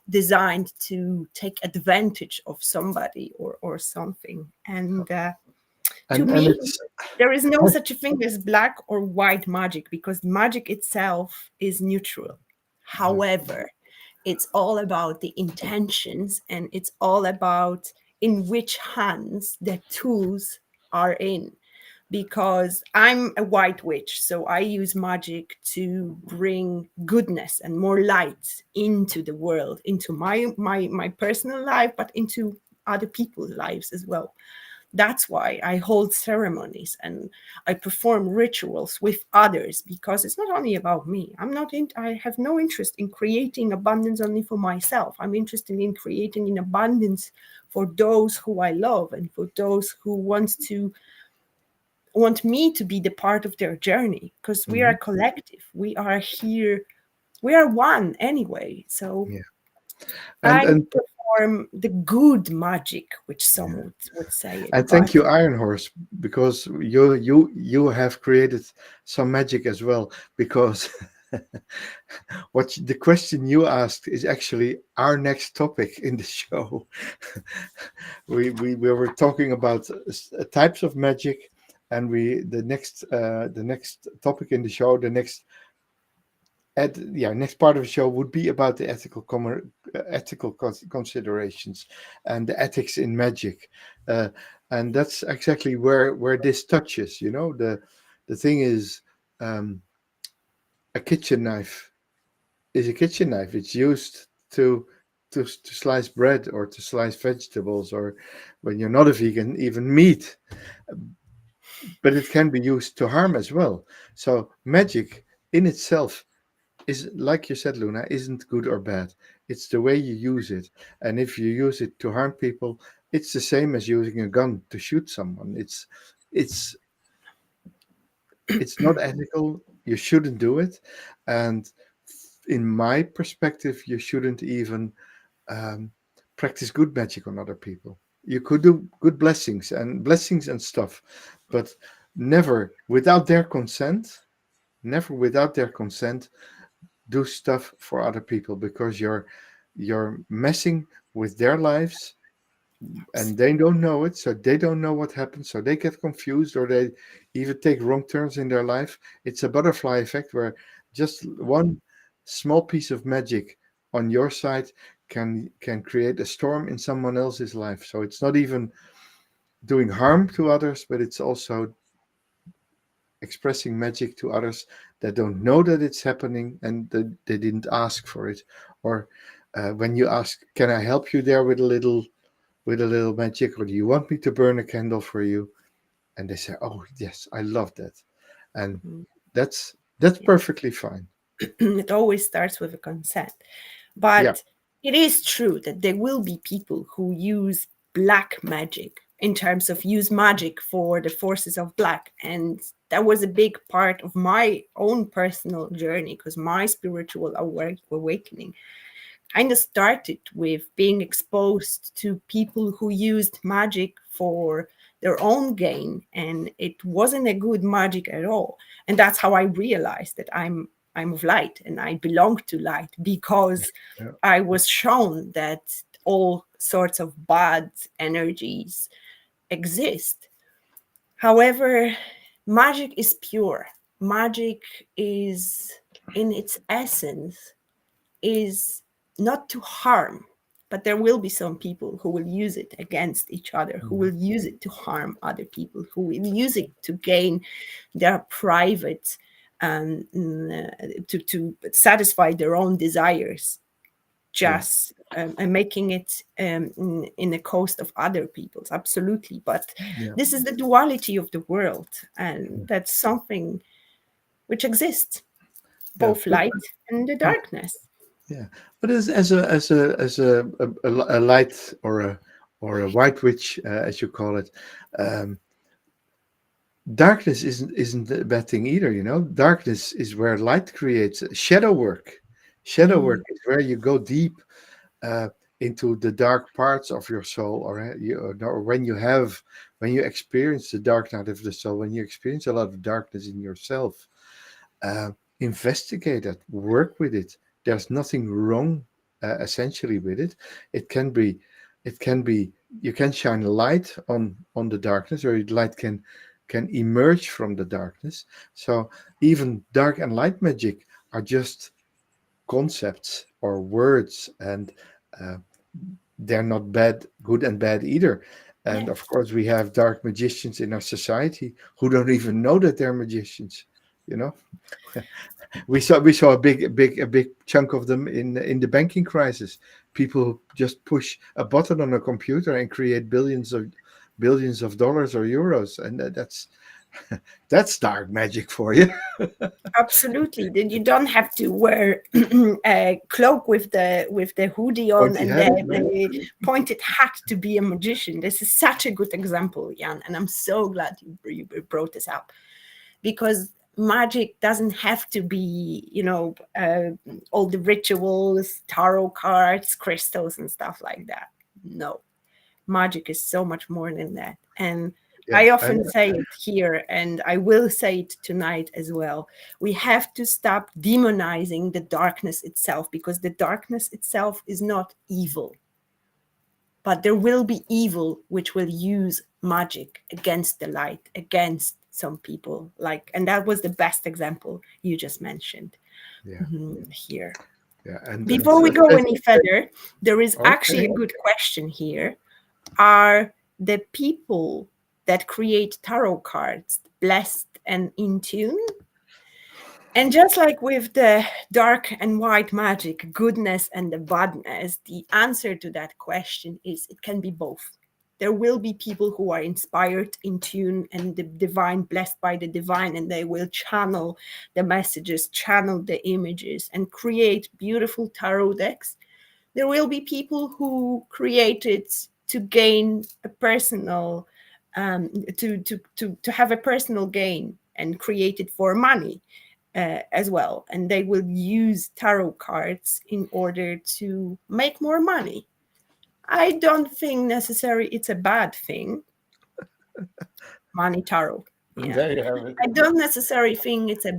designed to take advantage of somebody or something. And to and me, it's there is no such a thing as black or white magic because magic itself is neutral. However, it's all about the intentions and it's all about in which hands the tools are in. Because I'm a white witch, so I use magic to bring goodness and more light into the world, into my personal life, but into other people's lives as well. That's why I hold ceremonies and I perform rituals with others, because it's not only about me. I have no interest in creating abundance only for myself. I'm interested in creating an abundance for those who I love and for those who want me to be the part of their journey, because we are Mhm. a collective. We are here. We are one anyway. So Yeah. I And perform the good magic, which some yeah. would say it. And But thank you, Iron Horse, because you have created some magic as well. Because the question you asked is actually our next topic in the show. We were talking about types of magic, and the next topic in the show, the next part of the show would be about the ethical considerations and the ethics in magic, uh, and that's exactly where this touches. The thing is, um, a kitchen knife is a kitchen knife. It's used to slice bread or to slice vegetables, or when you're not a vegan, even meat. But it can be used to harm as well. So magic in itself is, like you said, Luna, isn't good or bad. It's the way you use it. And if you use it to harm people, it's the same as using a gun to shoot someone. It's it's not ethical. You shouldn't do it. And in my perspective, you shouldn't even um, practice good magic on other people. You could do good blessings and stuff, but never without their consent. Never without their consent do stuff for other people, because you're messing with their lives, and they don't know it, so they don't know what happens, so they get confused, or they even take wrong turns in their life. It's a butterfly effect where just one small piece of magic on your side can create a storm in someone else's life. So it's not even doing harm to others, but it's also expressing magic to others that don't know that it's happening, and that they didn't ask for it. Or when you ask, can I help you there with a little magic, or do you want me to burn a candle for you? And they say, oh yes, I love that. And that's yeah, perfectly fine. it always starts with a consent. Yeah. But it is true that there will be people who use black magic, in terms of use magic for the forces of black. And that was a big part of my own personal journey, because my spiritual awakening kind of started with being exposed to people who used magic for their own gain, and it wasn't a good magic at all. And that's how I realized that I'm of light and I belong to light, because Yeah. I was shown that all sorts of bad energies exist. However, magic is pure. Magic is, in its essence, is not to harm, but there will be some people who will use it against each other, who Mhm. will use it to harm other people, who will use it to gain their private, to satisfy their own desires, Yeah. just and making it in the cost of other people's. Absolutely. But Yeah. this is the duality of the world, and that's something which exists, Yeah. both light and the Yeah. darkness. Yeah. But as a light, or a white witch, as you call it, um, darkness isn't a bad thing either. Darkness is where light creates shadow work. Shadow work Mm, is where you go deep uh, into the dark parts of your soul, or when you experience the dark night of the soul, when you experience a lot of darkness in yourself. uh, Investigate it, work with it. There's nothing wrong, essentially, with it. It can be, it can be. You can shine light on the darkness, or light can emerge from the darkness. So even dark and light magic are just concepts or words, and uh, they're not bad, good and bad either. And of yes. course, we have dark magicians in our society who don't even know that they're magicians. You know, we saw a big chunk of them in the banking crisis. People who just push a button on a computer and create billions of dollars or euros, and that's that's dark magic for you. Absolutely. Then you don't have to wear a cloak with the hoodie on Pointy and headed, the, no? the pointed hat to be a magician. This is such a good example, Jan, and I'm so glad you brought this up, because magic doesn't have to be, all the rituals, tarot cards, crystals, and stuff like that. No, magic is so much more than that. And Yeah, I and often say it here, and I will say it tonight as well. We have to stop demonizing the darkness itself, because the darkness itself is not evil. But there will be evil which will use magic against the light, against some people. And that was the best example you just mentioned yeah, here. yeah, and Before we go any further, there is actually okay. a good question here. Are the people that create tarot cards blessed and in tune? And just like with the dark and white magic, goodness and the badness, the answer to that question is it can be both. There will be people who are inspired, in tune, and the divine, blessed by the divine, and they will channel the messages, channel the images, and create beautiful tarot decks. There will be people who create it to gain a personal, to have a personal gain, and create it for money as well, and they will use tarot cards in order to make more money. I don't think necessarily it's a bad thing. Money tarot, yeah. There you have it. I don't necessarily think it's a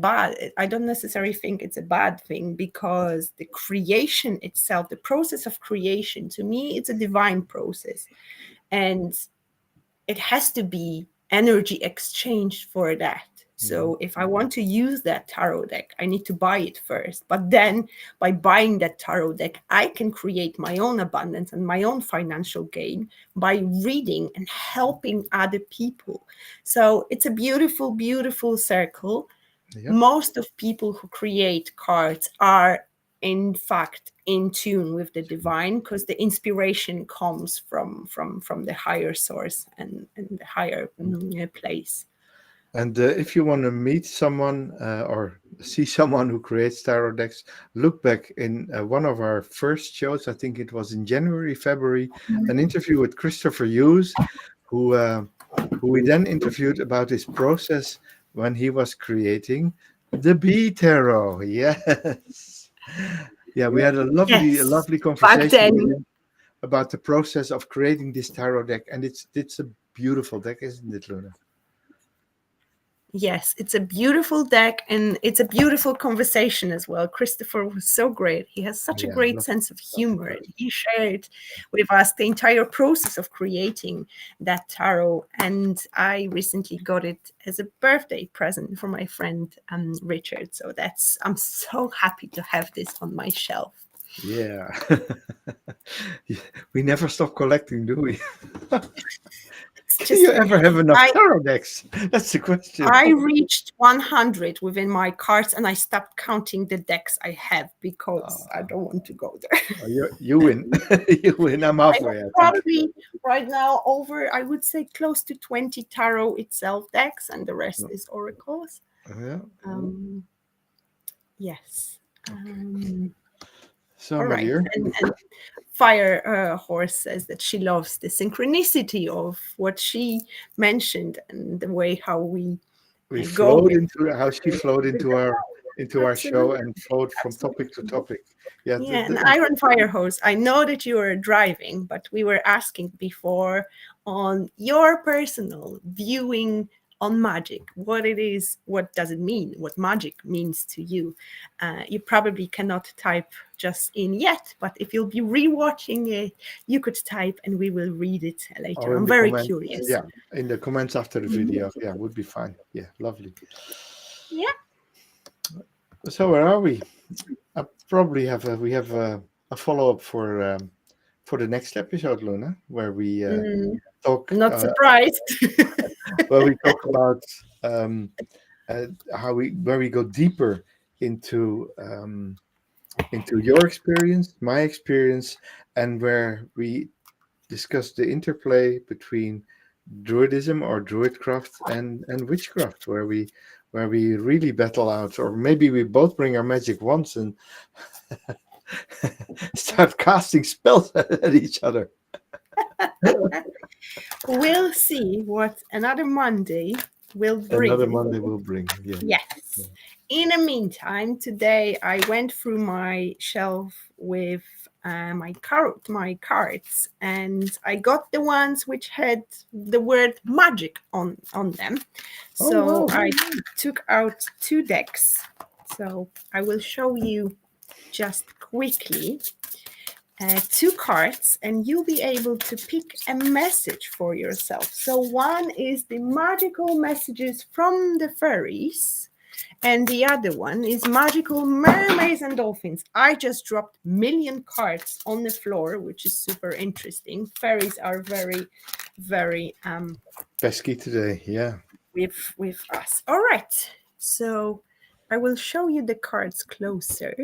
bad thing, because the creation itself, the process of creation, to me, it's a divine process, and it has to be energy exchanged for that. Mhm. So if I want to use that tarot deck, I need to buy it first. But then by buying that tarot deck, I can create my own abundance and my own financial gain by reading and helping other people. So it's a beautiful, beautiful circle. Yeah, Most of people who create cards are in fact in tune with the divine, because the inspiration comes from the higher source and the higher place. and if you want to meet someone or see someone who creates tarot decks, look back in one of our first shows. I think it was in January, February, an interview with Christopher Hughes, who uh, who we then interviewed about his process when he was creating the bee tarot. Yes. Yeah, we had a Yes, lovely back conversation with then. him about the process of creating this tarot deck, and it's a beautiful deck, isn't it, Luna? Yes, it's a beautiful deck, and it's a beautiful conversation as well. Christopher was so great. He has such a Yeah, great sense of lovely humor, and person. he shared with us the entire process of creating that tarot. And I recently got it as a birthday present for my friend Richard. So I'm so happy to have this on my shelf. Yeah. Yeah, we never stop collecting, do we? It's Can you just ever have enough I tarot decks? That's the question. I reached 100 within my cards, and I stopped counting the decks I have because I Uh, don't want to go there. you win. You win. I'm I have halfway, I think. probably right now over, I would say, close to 20 tarot itself decks, and the rest is oracles. Yeah. Um, yes. Okay. Um, So, all my right. dear, And Fire Horse says that she loves the synchronicity of what she mentioned and the way how we we go flowed with into how she flowed into our show absolutely. and flowed from topic to Absolutely. topic. Yeah. Yeah, and Iron Fire Hose, I know that you are driving, but we were asking before on your personal viewing on magic, what it is, what does it mean, what magic means to you. You probably cannot type just in yet, but if you'll be rewatching it, you could type and we will read it later. Or in I'm the very comments. curious. Yeah, in the comments after the Mhm. video. Yeah, would be fine. Yeah, lovely. Yeah. So where are we? I probably have we have a follow up for the next episode, Luna, where we Mm, talk not surprised. where we talk about um, how we where we go deeper into into your experience, my experience, and where we discuss the interplay between druidism or druidcraft and witchcraft, where we really battle out, or maybe we both bring our magic wands and start casting spells at each other. We'll see what another Monday will Another bring. Monday will bring. Yeah. Yes. In the meantime, today I went through my shelf with my cards, and I got the ones which had the word magic on them. Oh So wow. I took out two decks. So I will show you just quickly two cards, and you'll be able to pick a message for yourself. So one is the magical messages from the fairies, and the other one is magical mermaids and dolphins. I just dropped million cards on the floor, which is super interesting. Fairies are very, very Pesky today. Yeah. with us. All right, so I will show you the cards closer,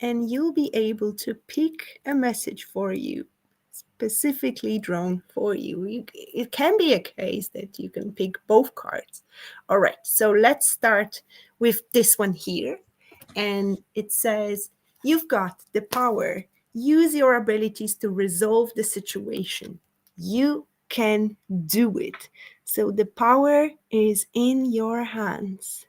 and you'll be able to pick a message for you, specifically drawn for you. It can be a case that you can pick both cards. All right, so let's start with this one here. And it says, you've got the power. Use your abilities to resolve the situation. You can do it. So the power is in your hands.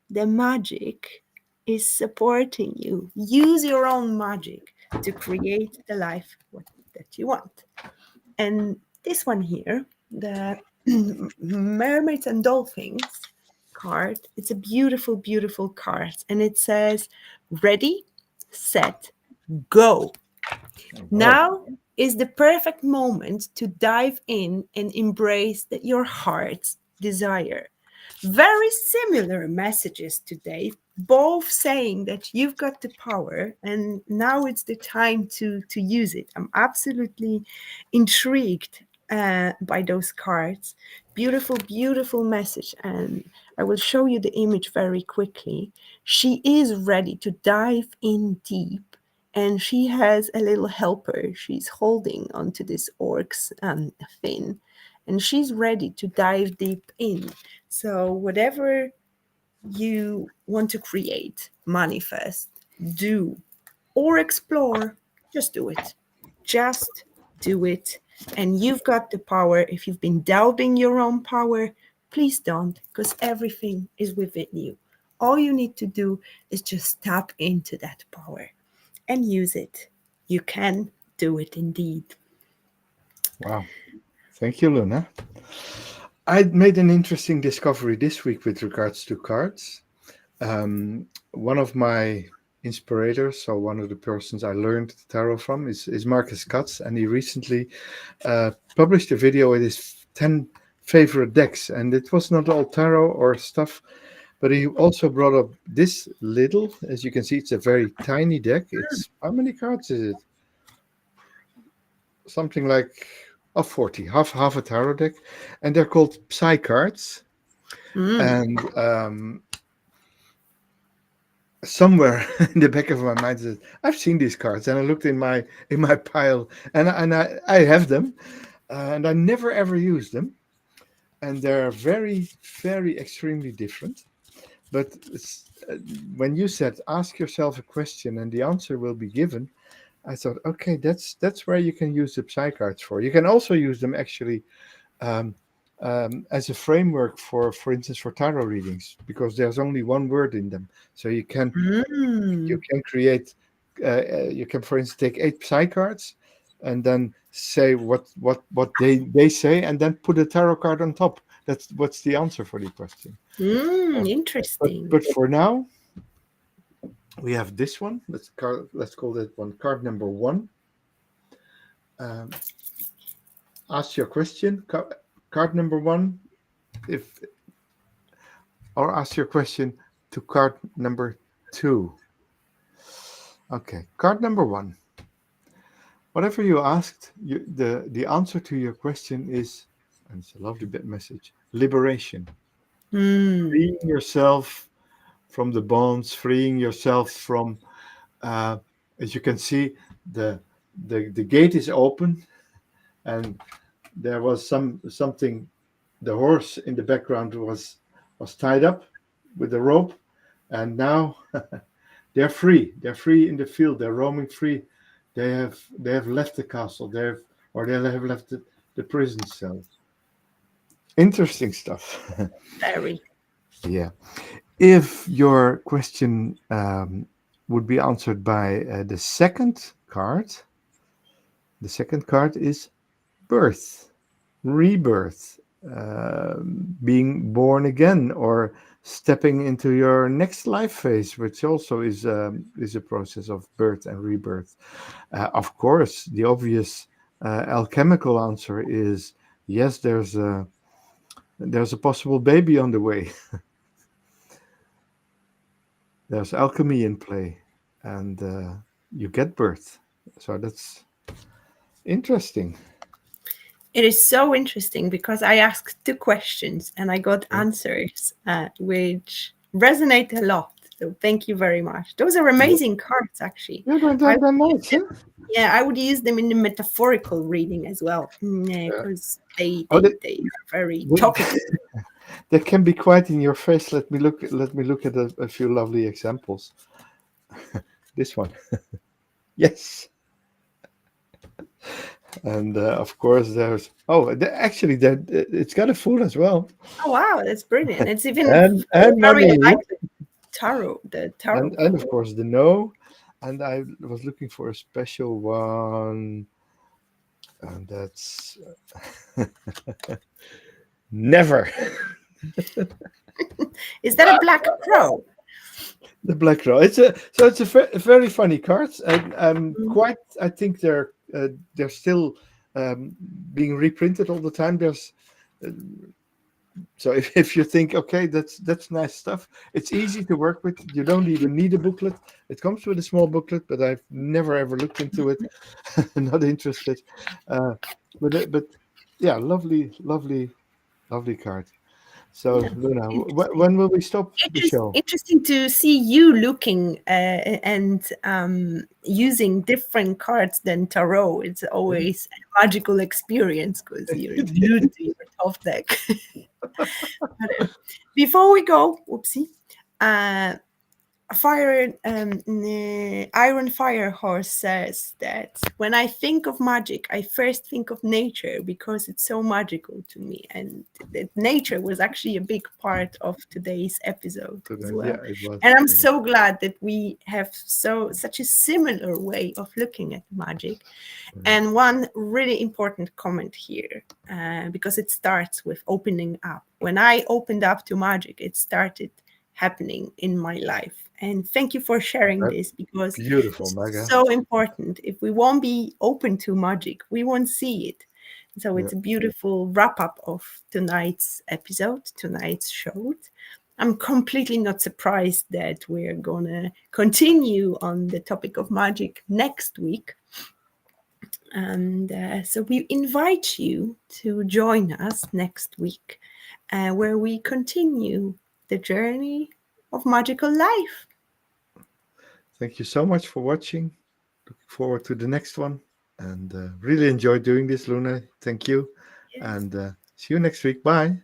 The magic is supporting you. Use your own magic to create the life that you want. And this one here, the mermaids and dolphins card, it's a beautiful, beautiful card. And it says, ready, set, go. Wow. Now is the perfect moment to dive in and embrace your heart's desire. Very similar messages today, both saying that you've got the power and now it's the time to use it. I'm absolutely intrigued by those cards. Beautiful, beautiful message. And I will show you the image very quickly. She is ready to dive in deep, and she has a little helper. She's holding onto this orc's fin, and she's ready to dive deep in. So, whatever you want to create, manifest, do, or explore, just do it. Just do it. And you've got the power. If you've been doubting your own power, please don't, because everything is within you. All you need to do is just tap into that power and use it. You can do it indeed. Wow. Thank you, Luna. I made an interesting discovery this week with regards to cards. One of my inspirators, so one of the persons I learned tarot from, is Marcus Katz, and he recently published a video with his 10 favorite decks, and it was not all tarot or stuff, but he also brought up this little, as you can see, it's a very tiny deck. It's, how many cards is it? Something like 40, half a tarot deck, and they're called Psy cards. Mm. And somewhere in the back of my mind says, I've seen these cards, and I looked in my pile, and I have them, and I never ever use them, and they're very, very extremely different. But when you said ask yourself a question and the answer will be given, I thought, okay, that's where you can use the Psy cards for. You can also use them actually um, as a framework for instance, for tarot readings, because there's only one word in them, so you Mm. can create. You can, for instance, take 8 Psy cards, and then say what they say, and then put a tarot card on top. That's what's the answer for the question. Interesting. But for now, we have this one. Let's call that one card number 1. Um, ask your question. Card number 1, if or ask your question to card number 2. Okay, card number 1. Whatever you asked, the answer to your question is, and it's a lovely bit message, liberation. Mm. Freeing yourself from the bonds, freeing yourself from, uh, as you can see, the gate is open, and there was something. The horse in the background was tied up with a rope, and now they're free. They're free in the field. They're roaming free. They have left the castle. They have left the prison cell. Interesting stuff. Very. Yeah. If your question would be answered by the second card is birth, rebirth, being born again, or stepping into your next life phase, which also is a process of birth and rebirth. Of course, the obvious alchemical answer is yes. There's a possible baby on the way. There's alchemy in play, and you get birth. So that's interesting. It is so interesting because I asked two questions and I got Yeah. answers which resonate a lot. So thank you very much. Those are amazing cards, actually. Yeah, I they're nice, huh? Yeah, I would use them in the metaphorical reading as well, Yeah. because they, Oh, they they are very they, topical. they can be quite in your face. Let me look. Let me look at a few lovely examples. This one, yes, and of course there's. Oh, actually, it's got a fool as well, Oh wow, that's brilliant! It's even and very money, like the tarot and of card. course the no. And I was looking for a special one, and that's never. Is that a black crow? The Black Crow. It's a very funny card, and Mm. quite. I think they're still um, being reprinted all the time. There's uh, so if you think okay, that's nice stuff. It's easy to work with. You don't even need a booklet. It comes with a small booklet, but I've never ever looked into it. Not interested. Uh, but yeah, lovely, lovely, lovely card. So Yeah, Luna, interesting. when will we stop the show? Interesting to see you looking and using different cards than tarot. It's always a magical experience because you're new to your top deck. But, before we go, whoopsie, uh, Iron Fire Horse says that when I think of magic, I first think of nature because it's so magical to me, and that nature was actually a big part of today's episode as Yeah, well. it was. And I'm so glad that we have such a similar way of looking at magic. And one really important comment here, because it starts with opening up. When I opened up to magic, it started happening in my life. And thank you for sharing this because Beautiful, it's Maga. so important. If we won't be open to magic, we won't see it. So Yeah. it's a beautiful wrap up of tonight's episode, tonight's show. I'm completely not surprised that we're gonna continue on the topic of magic next week. And so we invite you to join us next week, where we continue the journey of magical life. Thank you so much for watching. Looking forward to the next one. And really enjoyed doing this, Luna. Thank you. Yes. And see you next week. Bye.